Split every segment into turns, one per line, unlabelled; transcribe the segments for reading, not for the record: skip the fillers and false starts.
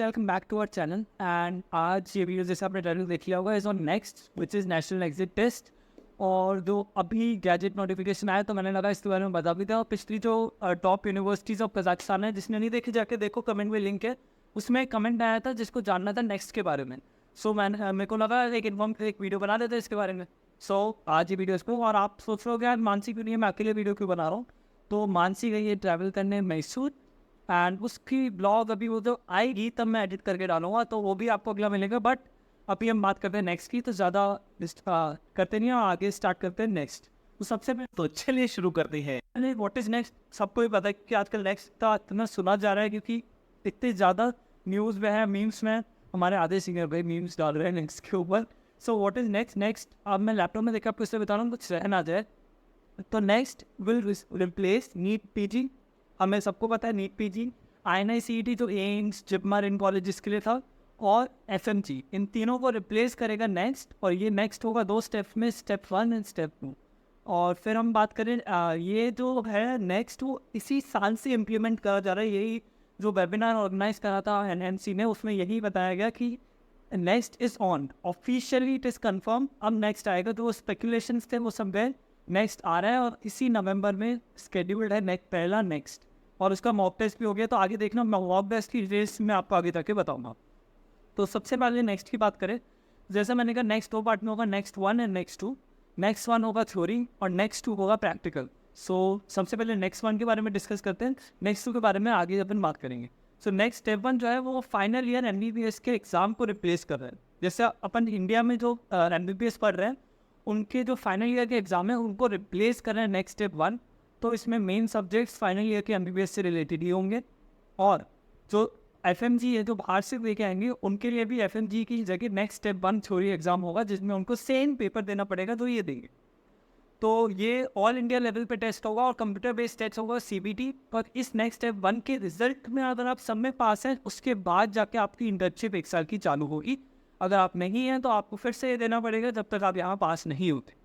Welcome back to our channel and आज ये video जैसे आपने टाइटल देख लिया होगा is on next which is national exit test. और जो अभी गैजेट नोटिफिकेशन आया तो मैंने लगा इसके बारे में बता भी था। पिछली जो टॉप यूनिवर्सिटीज़ ऑफ कजाकिस्तान है, जिसने नहीं देखी जाके देखो, कमेंट में लिंक है, उसमें एक कमेंट आया था जिसको जानना था नेक्स्ट के बारे में। सो मैंने मेरे को लगा एक वीडियो बना देते इसके बारे में। सो आज ये वीडियो इसको, और आप सोच रहे हो यार मानसी क्यों नहीं है, मैं अकेले वीडियो क्यों बना रहा हूँ। तो मानसी गई है ट्रैवल करने मैसूर एंड उसकी ब्लॉग अभी वो जो आएगी तब मैं एडिट करके डालूंगा, तो वो भी आपको अगला मिलेगा। बट अभी हम बात करते हैं नेक्स्ट की, तो ज़्यादा करते नहीं हैं, आगे स्टार्ट करते हैं नेक्स्ट। तो सबसे पहले
तो चलिए शुरू करते हैं।
पहले व्हाट इज़ नेक्स्ट, सबको ही पता है कि आजकल नेक्स्ट का इतना सुना जा रहा है क्योंकि इतने ज़्यादा न्यूज़ में है, मीम्स में हमारे आधे सिंगर भाई मीम्स डाल रहे हैं नेक्स्ट के ऊपर। सो व्हाट इज़ नेक्स्ट अब मैं लैपटॉप में देखा आपको इसलिए बता रहा हूँ कुछ रह ना जाए। तो next will replace NEET PG. हमें सबको पता है नीट पीजी, INICET जो एम्स जिपमर इन कॉलेजेस के लिए था, और FMG, इन तीनों को रिप्लेस करेगा नेक्स्ट। और ये नेक्स्ट होगा 2 स्टेप्स में, स्टेप 1 एंड स्टेप 2। और फिर हम बात करें ये जो है नेक्स्ट वो इसी साल से इम्प्लीमेंट करा जा रहा है। यही जो वेबिनार ऑर्गेनाइज करा था NMC ने, उसमें यही बताया गया कि next is on, officially it is confirm. अब नेक्स्ट आएगा, तो वो स्पेकुलेशंस थे वो सब गए, नेक्स्ट आ रहा है और इसी नवंबर में स्केड्यूल्ड है पहला नेक्स्ट। और उसका मॉक टेस्ट भी हो गया, तो आगे देखना, मैं मॉक टेस्ट की डिटेल्स में आपको आगे जाके बताऊंगा। तो सबसे पहले नेक्स्ट की बात करें, जैसे मैंने कहा नेक्स्ट 2 पार्ट में होगा, नेक्स्ट 1 एंड नेक्स्ट 2। नेक्स्ट 1 होगा थ्योरी और नेक्स्ट 2 होगा प्रैक्टिकल। सो सबसे पहले नेक्स्ट 1 के बारे में डिस्कस करते हैं, नेक्स्ट 2 के बारे में आगे अपन बात करेंगे। सो नेक्स्ट स्टेप 1 जो है वो फाइनल ईयर MBBS के एग्ज़ाम को रिप्लेस कर रहे हैं। जैसे अपन इंडिया में जो MBBS पढ़ रहे हैं, उनके जो फाइनल ईयर के एग्ज़ाम है उनको रिप्लेस कर रहे हैं नेक्स्ट स्टेप 1। तो इसमें मेन सब्जेक्ट्स फाइनल ईयर के MBBS से रिलेटेड ही होंगे। और जो FMG है जो बाहर से लेके आएंगे, उनके लिए भी FMG की जगह नेक्स्ट स्टेप 1 थ्योरी एग्ज़ाम होगा, जिसमें उनको सेम पेपर देना पड़ेगा, तो ये देंगे। तो ये ऑल इंडिया लेवल पे टेस्ट होगा और कंप्यूटर बेस्ड टेस्ट होगा CBT। और इस नेक्स्ट स्टेप 1 के रिजल्ट में अगर आप सब में पास हैं, उसके बाद जाके आपकी इंटर्नशिप 1 साल की चालू होगी। अगर आप नहीं हैं तो आपको फिर से ये देना पड़ेगा जब तक आप यहाँ पास नहीं होते।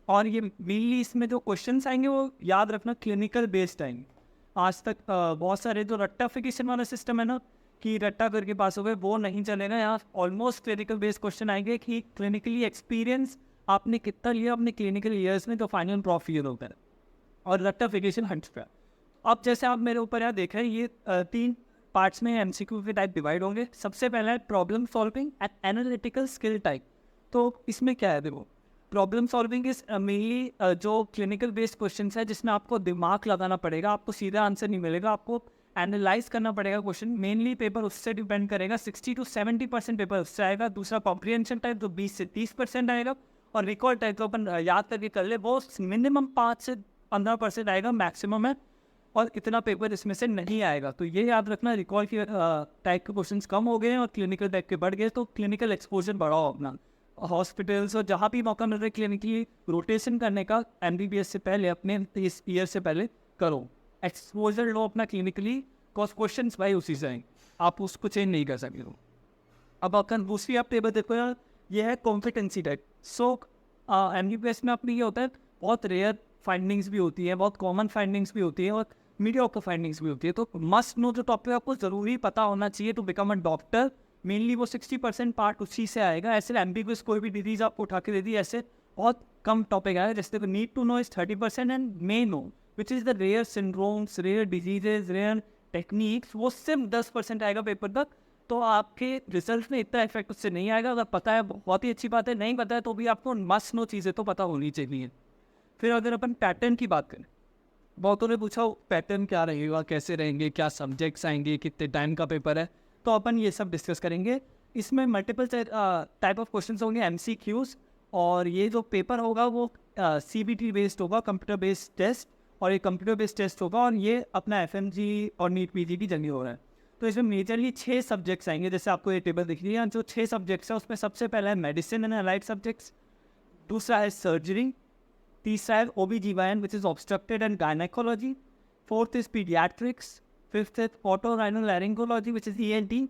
और ये मेनली इसमें जो क्वेश्चंस आएंगे वो याद रखना क्लिनिकल बेस्ड आएंगे। आज तक बहुत सारे जो रट्टाफिकेशन वाला सिस्टम है ना, कि रट्टा करके पास हो गए, वो नहीं चलेगा। यहाँ ऑलमोस्ट क्लिनिकल बेस्ड क्वेश्चन आएंगे कि क्लिनिकली एक्सपीरियंस आपने कितना लिया अपने क्लिनिकल ईयर्स में, तो फाइनल प्रॉफ ईयर होता है। और रट्टाफिकेशन 100 पे। अब जैसे आप मेरे ऊपर यहाँ देख रहे हैं, ये 3 पार्ट्स में MCQ के टाइप डिवाइड होंगे। सबसे पहला है problem solving and analytical skill type. तो इसमें क्या है, देखो, प्रॉब्लम सॉल्विंग इज मेनली जो क्लिनिकल बेस्ड क्वेश्चन है जिसमें आपको दिमाग लगाना पड़ेगा, आपको सीधा आंसर नहीं मिलेगा, आपको एनालाइज करना पड़ेगा क्वेश्चन। मेनली पेपर उससे डिपेंड करेगा, 60 to 70% पेपर उससे आएगा। दूसरा कॉम्प्रिहेंशन टाइप जो 20 से 30% आएगा, और रिकॉल टाइप तो अपन याद करके कर ले, वो मिनिमम 5 से 15% आएगा मैक्सिमम है, और इतना पेपर इसमें से नहीं आएगा। तो ये याद रखना, रिकॉल की टाइप के क्वेश्चंस कम हो गए हैं और क्लिनिकल टाइप के बढ़ गए, तो क्लिनिकल एक्सपोजर बढ़ाओ अपना। हॉस्पिटल्स और जहाँ भी मौका मिल रहा है क्लिनिकली रोटेशन करने का, MBBS से पहले, अपने इस ईयर से पहले करो, एक्सपोजर लो अपना क्लिनिकली, कॉज क्वेश्चन भाई उसी से आएंगे, आप उसको चेंज नहीं कर सकते हो। अब अगर दूसरी आप टेबल देखो यार, ये है कॉम्पिटेंसी टाइप। सो MBBS में अपनी ये होता है, बहुत रेयर फाइंडिंग्स भी होती है, बहुत कॉमन फाइंडिंग्स भी होती है, और मीडियोकर फाइंडिंग्स भी होती है। तो मस्ट नो जो टॉपिक आपको ज़रूरी पता होना चाहिए to become a doctor, mainly वो 60% पार्ट उसी से आएगा। ऐसे MBBS कोई भी डिजीज़ आपको उठा के दे दी, ऐसे बहुत कम टॉपिक आएगा। जैसे need to know is 30% and may know which is the rare syndromes, rare diseases, rare techniques, वो सिर्फ 10% आएगा पेपर तक। तो आपके रिजल्ट में इतना इफेक्ट उससे नहीं आएगा। अगर पता है बहुत ही अच्छी बात है, नहीं पता है तो भी आपको मस्ट नो चीज़ें तो पता होनी चाहिए। फिर अगर अपन पैटर्न की बात करें, बहुतों ने पूछा पैटर्न क्या रहेगा, कैसे रहेंगे, क्या सब्जेक्ट्स आएंगे, कितने टाइम का पेपर है, तो अपन ये सब डिस्कस करेंगे। इसमें मल्टीपल टाइप ऑफ क्वेश्चंस होंगे, MCQs, और ये जो पेपर होगा वो CBT बेस्ड होगा, कंप्यूटर बेस्ड टेस्ट, और ये कंप्यूटर बेस्ड टेस्ट होगा, और ये अपना FMG और नीट PG की जंगी हो रहा है। तो इसमें मेजरली 6 सब्जेक्ट्स आएंगे, जैसे आपको ये टेबल दिख रही है। जो 6 सब्जेक्ट्स हैं उसमें सबसे पहला है मेडिसिन एंड अलाइड सब्जेक्ट्स, दूसरा है सर्जरी, तीसरा है OBGYN which is obstructed and gynaecology, fourth is paediatrics, fifth है ऑटोराइनोलैरिंगोलॉजी विच इज़ ENT,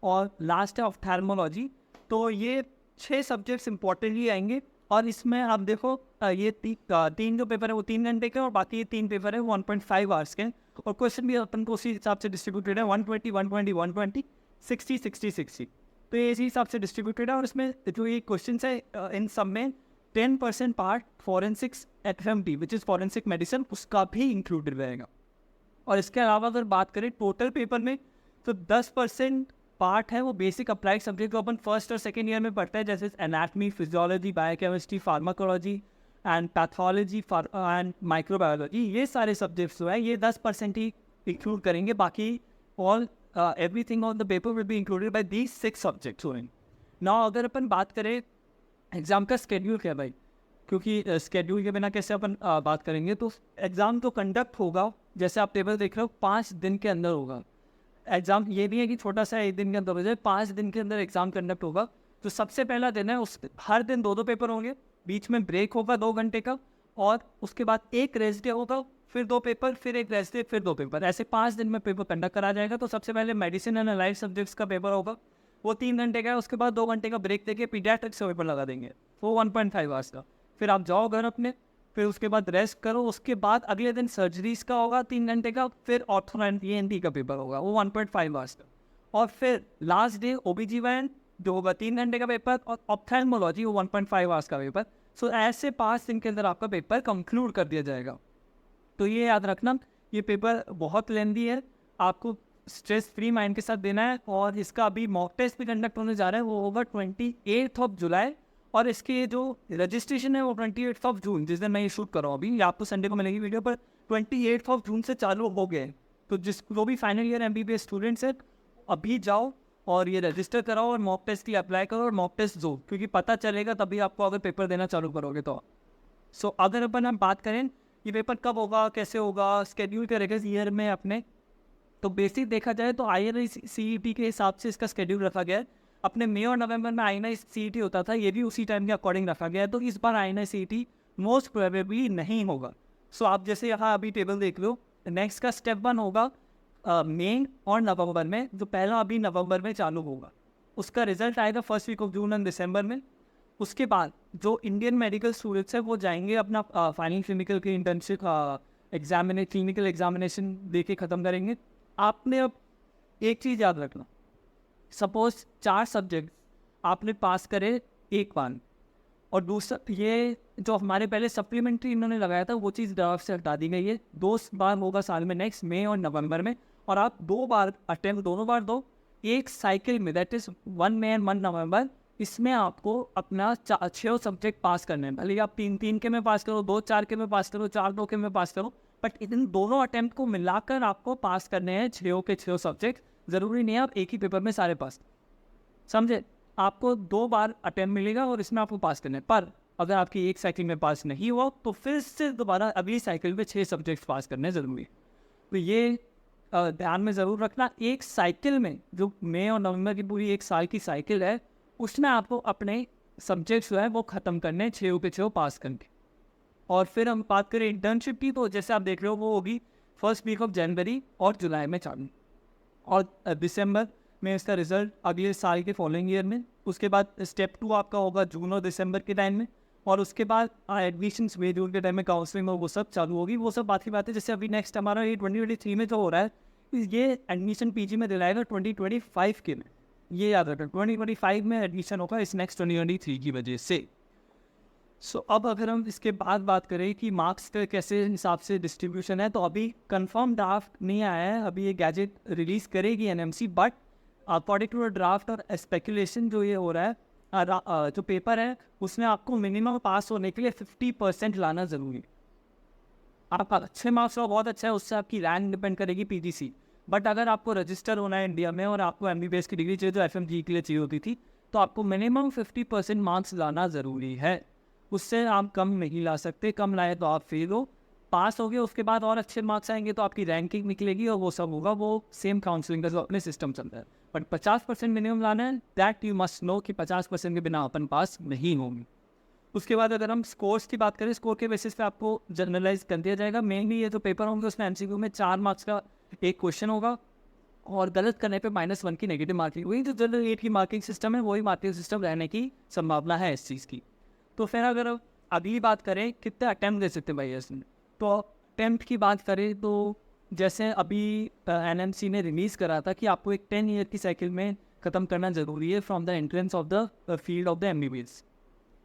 और लास्ट है ऑफ्थैल्मोलॉजी। तो ये 6 सब्जेक्ट्स इंपॉर्टेंटली आएंगे। और इसमें आप देखो ये 3 जो पेपर है वो 3 घंटे के, और बाकी ये 3 पेपर है 1.5 आवर्स के। और क्वेश्चन भी अपन को उसी हिसाब से डिस्ट्रीब्यूटेड है, 120, 120, 120, 60-60-60। तो ये इसी हिसाब से डिस्ट्रीब्यूटेड है। और इसमें जो ये क्वेश्चन है इन सब में 10% part forensics FMT which is forensic medicine उसका भी इंक्लूडेड रहेगा। और इसके अलावा अगर बात करें टोटल पेपर में तो 10% पार्ट है वो बेसिक अप्लाइड सब्जेक्ट जो अपन फर्स्ट और सेकेंड ईयर में पढ़ते हैं, जैसे anatomy, physiology, biochemistry, pharmacology and pathology and microbiology. ये सारे सब्जेक्ट्स जो है ये 10% ही इंक्लूड करेंगे। बाकी all everything on the paper will be included by these 6 subjects. Now अगर अपन बात करें एग्ज़ाम का स्केड्यूल क्या है भाई, क्योंकि स्केड्यूल के बिना कैसे अपन बात करेंगे। तो एग्ज़ाम तो कंडक्ट होगा, जैसे आप टेबल देख रहे हो 5 दिन के अंदर होगा एग्ज़ाम। ये नहीं है कि छोटा सा 1 दिन के अंदर हो जाए, 5 दिन के अंदर एग्ज़ाम कंडक्ट होगा। तो सबसे पहला दिन है उस हर दिन 2-2 पेपर होंगे, बीच में ब्रेक होगा 2 घंटे का, और उसके बाद एक रेस्ट डे होगा, फिर 2 पेपर, फिर एक रेस्ट डे, फिर 2 पेपर। ऐसे 5 दिन में पेपर कंडक्ट करा जाएगा। तो सबसे पहले मेडिसिन एंड अलाइड सब्जेक्ट्स का पेपर होगा, वो 3 घंटे का है। उसके बाद 2 घंटे का ब्रेक देके पीडियाट्रिक्स का पेपर लगा देंगे, वो 1.5 आवर्स का। फिर आप जाओ घर अपने, फिर उसके बाद रेस्ट करो। उसके बाद अगले दिन सर्जरीज का होगा 3 घंटे का, फिर ऑर्थो एंड ENT का पेपर होगा, वो 1.5 आवर्स का। और फिर लास्ट डे OBGYN जो होगा 3 घंटे का पेपर, और ऑप्थेल्मोलॉजी वो 1.5 आवर्स का पेपर। सो ऐसे 5 दिन के अंदर आपका पेपर कंक्लूड कर दिया जाएगा। तो ये याद रखना, ये पेपर बहुत लेंदी है, आपको स्ट्रेस फ्री माइंड के साथ देना है। और इसका अभी मॉक टेस्ट भी कंडक्ट होने जा रहा है, वो होगा 28 जुलाई। और इसके जो रजिस्ट्रेशन है वो 28 जून, जिस दिन मैं ये शूट कर रहा हूँ अभी, ये आपको संडे को मिलेगी वीडियो, पर 28 जून से चालू हो गए। तो जो भी फाइनल ईयर MBBS स्टूडेंट्स है, अभी जाओ और ये रजिस्टर कराओ और मॉक टेस्ट की अप्लाई करो और मॉक टेस्ट दो, क्योंकि पता चलेगा तभी आपको अगर पेपर देना चालू करोगे तो। सो अगर अपन हम बात करें ये पेपर कब होगा, कैसे होगा, स्केड्यूल करेगा ईयर में अपने, तो बेसिक देखा जाए तो INI-CET के हिसाब से इसका स्केड्यूल रखा गया है। अपने मई और नवंबर में INI-CET होता था, ये भी उसी टाइम के अकॉर्डिंग रखा गया है। तो इस बार INI-CET मोस्ट प्रोबेबली नहीं होगा। सो आप जैसे यहाँ अभी टेबल देख लो, नेक्स्ट का स्टेप 1 होगा मई और नवंबर में, जो पहला अभी नवंबर में चालू होगा। उसका रिजल्ट आएगा first week of June and December में। उसके बाद जो इंडियन मेडिकल स्टूडेंट्स है वो जाएंगे अपना फाइनल क्लिनिकल की इंटर्नशिप क्लिनिकल एग्जामिनेशन दे के ख़त्म करेंगे। आपने अब एक चीज़ याद रखना, सपोज 4 सब्जेक्ट आपने पास करे एक बार, और दूसरा ये जो हमारे पहले सप्लीमेंट्री इन्होंने लगाया था वो चीज़ ड्राफ्ट से हटा दी गई है। 2 बार होगा साल में, नेक्स्ट मई और नवंबर में, और आप 2 बार अटेम्प्ट दोनों बार दो एक साइकिल में, दैट इज़ 1 मई एंड 1 नवंबर। इसमें आपको अपना 6 सब्जेक्ट पास करने हैं, भले आप 3-3 के में पास करो, 2-4 के में पास करो, 4-2 के में पास करो, बट इन दोनों अटेम्प्ट को मिलाकर आपको पास करने हैं 6 के 6 सब्जेक्ट। ज़रूरी नहीं है आप एक ही पेपर में सारे पास, समझे। आपको 2 बार अटेम्प्ट मिलेगा और इसमें आपको पास करना है। पर अगर आपकी एक साइकिल में पास नहीं हुआ तो फिर से दोबारा अगली साइकिल में 6 सब्जेक्ट पास करने ज़रूरी है। तो ये ध्यान में ज़रूर रखना। एक साइकिल में जो मई और नवंबर की पूरी एक साल की साइकिल है, उसमें आपको अपने सब्जेक्ट्स जो है वो ख़त्म करने हैं 6 के 6 पास करके। और फिर हम बात करें इंटर्नशिप की, तो जैसे आप देख रहे हो वो होगी फर्स्ट वीक ऑफ जनवरी और जुलाई में चालू, और दिसंबर में इसका रिजल्ट अगले साल के फॉलोइंग ईयर में। उसके बाद स्टेप 2 आपका होगा जून और दिसंबर के टाइम में, और उसके बाद एडमिशन्स मई जून के टाइम में काउंसलिंग और वो सब चालू होगी। वो सब बात की बात है। जैसे अभी नेक्स्ट हमारा ये 2023 में जो हो रहा है, ये एडमिशन PG में दिलाएगा 2025 के में, ये याद रखना 2025 में एडमिशन होगा इस नेक्स्ट 2023 की वजह से। सो अब अगर हम इसके बाद बात करें कि मार्क्स का कैसे हिसाब से डिस्ट्रीब्यूशन है, तो अभी कंफर्म ड्राफ्ट नहीं आया है, अभी ये गैजेट रिलीज़ करेगी NMC, but according to draft और स्पेकुलेशन जो ये हो रहा है, जो पेपर है उसमें आपको मिनिमम पास होने के लिए 50% लाना ज़रूरी है। आप अच्छे मार्क्स हो बहुत अच्छा है, उससे आपकी रैंक डिपेंड करेगी PGC। बट अगर आपको रजिस्टर होना है इंडिया में और आपको MBBS की डिग्री चाहिए जो FMG के लिए चाहिए होती थी, तो आपको मिनिमम 50% मार्क्स लाना ज़रूरी है। उससे आप कम नहीं ला सकते, कम लाए तो आप फेल हो। पास हो गए उसके बाद और अच्छे मार्क्स आएंगे तो आपकी रैंकिंग निकलेगी और वो सब होगा, वो सेम काउंसलिंग का जो अपने सिस्टम चलता है। बट 50% मिनिमम लाना है, दैट यू मस्ट नो कि 50% के बिना अपन पास नहीं होंगे। उसके बाद अगर हम स्कोर्स की बात करें, स्कोर के बेसिस पे आपको जनरलाइज कर दिया जाएगा। मेनली ये जो पेपर होंगे उसमें MCQ में 4 मार्क्स का एक क्वेश्चन होगा, और गलत करने पे -1 की नेगेटिव मार्किंग। वही जो जनरल 8 की मार्किंग सिस्टम है वही मार्किंग सिस्टम रहने की संभावना है इस चीज़ की। तो फिर अगर अगली बात करें कितने अटैम्प्ट दे सकते हैं भाई इसमें, तो अटैम्प्ट की बात करें तो जैसे अभी एनएमसी ने रिलीज़ करा था कि आपको एक 10 ईयर की साइकिल में ख़त्म करना ज़रूरी है from the entrance of the field of the MBBS.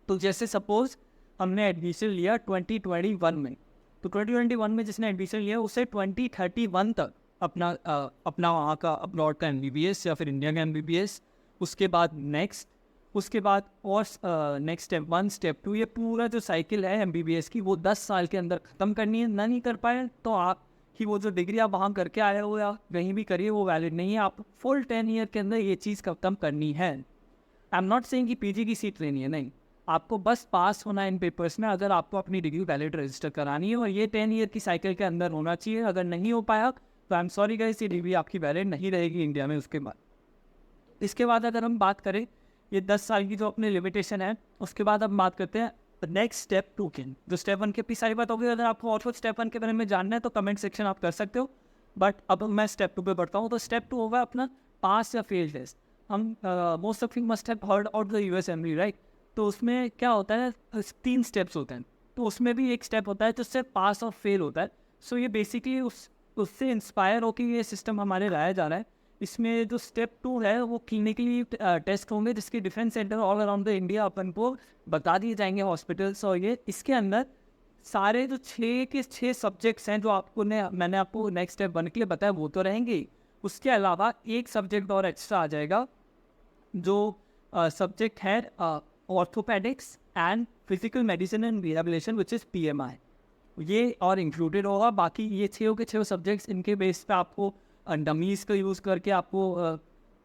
तो जैसे सपोज हमने एडमिशन लिया 2021 में, तो 2021 में जिसने एडमिशन लिया उसे 2031 तक अपना वहाँ का अब्रॉड का एमबीबीएस या फिर इंडिया का एमबीबीएस, उसके बाद नेक्स्ट, उसके बाद और नेक्स्ट स्टेप 1 स्टेप 2, ये पूरा जो साइकिल है एमबीबीएस की वो 10 साल के अंदर ख़त्म करनी है। ना नहीं कर पाए तो आप कि वो जो डिग्री आप वहाँ करके आए हो या कहीं भी करिए वो वैलिड नहीं है, आप फुल 10 ईयर के अंदर ये चीज़ ख़त्म करनी है। आई एम नॉट सेइंग कि पीजी की सीट लेनी है, नहीं, आपको बस पास होना है इन पेपर्स में अगर आपको अपनी डिग्री वैलिड रजिस्टर करानी है, और ये 10 ईयर की साइकिल के अंदर होना चाहिए। अगर नहीं हो पाया तो आई एम सॉरी गाइस, ये डिग्री आपकी वैलिड नहीं रहेगी इंडिया में। उसके बाद इसके बाद अगर हम बात करें ये 10 साल की जो अपनी लिमिटेशन है, उसके बाद हम बात करते हैं नेक्स्ट स्टेप 2 की। जो स्टेप 1 की अपनी सारी बात होगी, अगर आपको और कुछ स्टेप 1 के बारे में जानना है तो कमेंट सेक्शन आप कर सकते हो, बट अब मैं स्टेप 2 पे बढ़ता हूँ। तो स्टेप 2 होगा अपना पास या फेल टेस्ट। हम most of you must have heard out the US MB, right? तो उसमें क्या होता है, 3 स्टेप्स होते हैं, तो उसमें भी एक स्टेप होता है जिससे पास और फेल होता है। सो ये बेसिकली उससे इंस्पायर होकर ये सिस्टम हमारे लाया जा रहा है। इसमें जो स्टेप 2 है वो क्लिनिकली टेस्ट होंगे, जिसके difference center all around the India अपन को बता दिए जाएंगे हॉस्पिटल्स, और ये इसके अंदर सारे जो 6 के 6 सब्जेक्ट्स हैं जो मैंने आपको नेक्स्ट स्टेप 1 के लिए बताया वो तो रहेंगे। उसके अलावा एक सब्जेक्ट और एक्स्ट्रा आ जाएगा, जो सब्जेक्ट है orthopaedics and physical medicine and rehabilitation which is PMI, ये और इंक्लूडेड होगा। बाकी ये 6 के 6 सब्जेक्ट्स, इनके बेस पे आपको डमीज़ का यूज़ करके आपको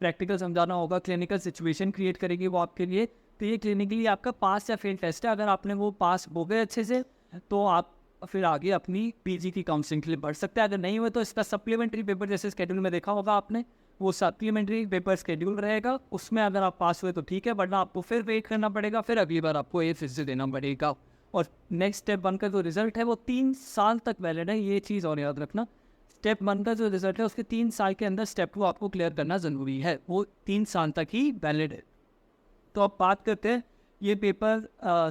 प्रैक्टिकल समझाना होगा, क्लिनिकल सिचुएशन क्रिएट करेगी वो आपके लिए। तो ये क्लिनिकली आपका पास या फेल टेस्ट है। अगर आपने वो पास हो गए अच्छे से तो आप फिर आगे अपनी पीजी की काउंसलिंग के लिए बढ़ सकते हैं। अगर नहीं हुए तो इसका सप्लीमेंट्री पेपर जैसे स्केड्यूल में देखा होगा आपने, वो सप्लीमेंट्री पेपर स्केड्यूल रहेगा, उसमें अगर आप पास हुए तो ठीक है, वरना आपको फिर वेट करना पड़ेगा, फिर अगली बार आपको ये फिर से देना पड़ेगा। और नेक्स्ट स्टेप 1 का जो रिजल्ट है वो 3 साल तक वैलिड है, ये चीज़ और याद रखना। स्टेप 1 का जो रिजल्ट है उसके 3 साल के अंदर स्टेप 2 आपको क्लियर करना ज़रूरी है, वो 3 साल तक ही वैलिड है। तो अब बात करते हैं ये पेपर,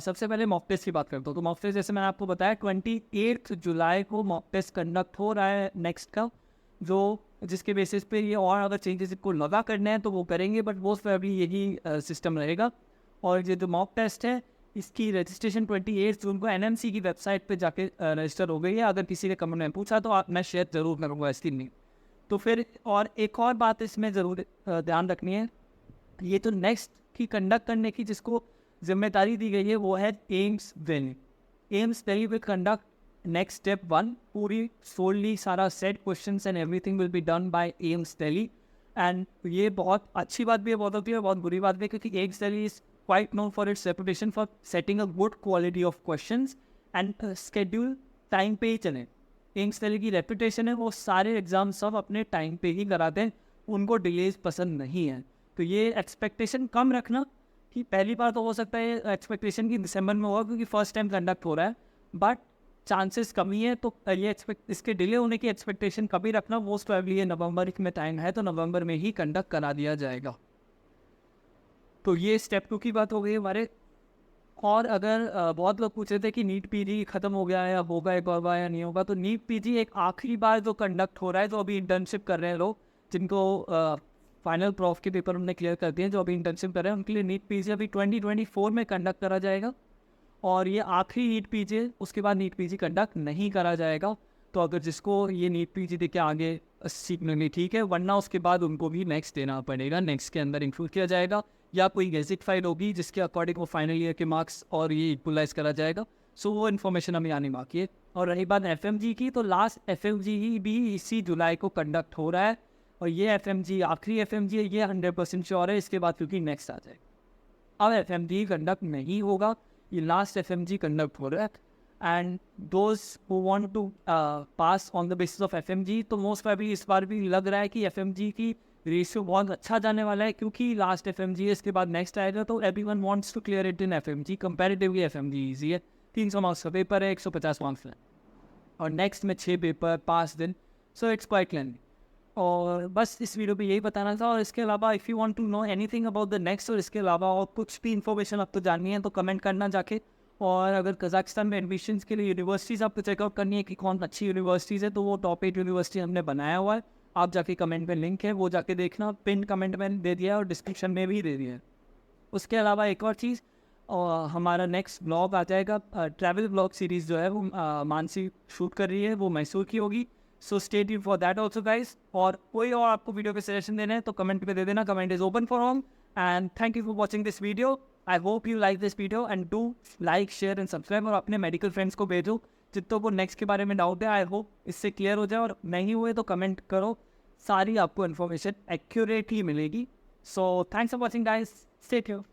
सबसे पहले मॉक टेस्ट की बात करता हूँ। तो मॉक टेस्ट जैसे मैंने आपको बताया 28 जुलाई को मॉक टेस्ट कंडक्ट हो रहा है नेक्स्ट का, जो जिसके बेसिस पे ये और अगर चेंजेस को लगा करने हैं तो वो करेंगे, बट मोस्ट प्रोबेबली यही सिस्टम रहेगा। और ये जो मॉक टेस्ट है इसकी रजिस्ट्रेशन 28 जून को एनएमसी की वेबसाइट पे जाके रजिस्टर हो गई है। अगर किसी ने कमेंट में पूछा तो मैं शेयर ज़रूर करूँगा इसकी लिंक। तो फिर और एक और बात इसमें ज़रूर ध्यान रखनी है, ये तो नेक्स्ट की कंडक्ट करने की जिसको जिम्मेदारी दी गई है वो है AIIMS Delhi. AIIMS Delhi will conduct next step 1, पूरी सोलली सारा set questions and everything will be done by AIIMS Delhi. And ये बहुत अच्छी बात भी है, बहुत होती है, बहुत बुरी बात भी है, क्योंकि AIIMS Delhi is quite known for its reputation for setting a good quality of questions and schedule time पे ही चलें। एम्स दिल्ली की रेपुटेशन है वो सारे एग्जाम सब अपने टाइम पे ही कराते हैं, उनको डिलेज पसंद नहीं है। तो ये एक्सपेक्टेशन कम रखना कि पहली बार तो हो सकता है एक्सपेक्टेशन की दिसंबर में होगा क्योंकि फर्स्ट टाइम कंडक्ट हो रहा है, बट चांसेस कमी है। तो ये इसके डिले होने की एक्सपेक्टेशन कभी रखना। मोस्ट प्रोबेबली ये नवंबर में टाइम है तो नवंबर में ही कंडक्ट करा दिया जाएगा। तो ये स्टेप 2 की बात हो गई हमारे। और अगर बहुत लोग पूछ रहे थे कि नीट पीजी ख़त्म हो गया है, या होगा एक और बार या नहीं होगा, तो नीट पीजी एक आखिरी बार जो कंडक्ट हो रहा है, जो अभी इंटर्नशिप कर रहे हैं लोग, जिनको फाइनल प्रॉफ के पेपर हमने क्लियर कर दिए, जो अभी इंटर्नशिप कर रहे हैं उनके लिए नीट पीजी अभी 2024 में कंडक्ट करा जाएगा। और ये आखिरी नीट पीजी है, उसके बाद नीट पीजी कंडक्ट नहीं करा जाएगा। तो अगर जिसको ये नीट पीजी दे के आगे सीट मिलनी ठीक है, वरना उसके बाद उनको भी नेक्स्ट देना पड़ेगा, नेक्स्ट के अंदर इंक्लूड किया जाएगा, या कोई गेजेट फाइल होगी जिसके अकॉर्डिंग वो फाइनल ईयर के मार्क्स और ये इक्वलाइज करा जाएगा। सो वो इन्फॉर्मेशन हमें आनी बाकी है। और रही बात एफएमजी की, तो लास्ट एफएमजी भी इसी जुलाई को कंडक्ट हो रहा है, और ये एफएमजी आखिरी एफएमजी है, ये 100% श्योर है। इसके बाद क्योंकि नेक्स्ट आ जाएगा। अब एफएमजी कंडक्ट नहीं होगा, ये लास्ट एफएमजी कंडक्ट हो रहा है। And those who want to pass on the basis of FMG, तो मोस्ट प्रोबेबली इस बार भी लग रहा है कि एफएमजी की रेशियो बहुत अच्छा जाने वाला है, क्योंकि लास्ट एफएमजी है, इसके बाद नेक्स्ट आएगा। तो everyone wants to clear it in FMG. Comparatively FMG easy है, 300 मार्क्स का पेपर है, 150 मार्क्स है, और नेक्स्ट में 6 पेपर 5 दिन। So it's quite lengthy. और बस इस वीडियो पे यही बताना था। और इसके अलावा if you want to know anything about the next, और इसके अलावा और कुछ भी इन्फॉर्मेशन आपको जाननी है तो कमेंट करना जाके। और अगर कजाकिस्तान में एडमिशन्स के लिए यूनिवर्सिटीज़ आपको चेकआउट करनी है कि कौन अच्छी यूनिवर्सिटीज़ है, तो वो टॉप 8 यूनिवर्सिटी हमने बनाया हुआ है। आप जाके कमेंट में लिंक है, वो जाके देखना, पिन कमेंट में दे दिया है और डिस्क्रिप्शन में भी दे दिया है। उसके अलावा एक और चीज़, हमारा नेक्स्ट ब्लॉग आ जाएगा, ट्रैवल ब्लॉग सीरीज़ जो है वो मानसी शूट कर रही है, वो मैसूर की होगी। So stay tuned for that also guys. और कोई और आपको वीडियो के सजेशन देने हैं तो कमेंट पे दे देना, comment is open for home. And thank you for watching this video. I hope you like this video and do like, share and subscribe, और अपने मेडिकल फ्रेंड्स को भेजो जितनों को नेक्स्ट के बारे में डाउट है। आई होप इससे क्लियर हो जाए, और नहीं हुए तो कमेंट करो, सारी आपको इन्फॉर्मेशन एक्यूरेट ही मिलेगी। So thanks for watching guys, stay tuned.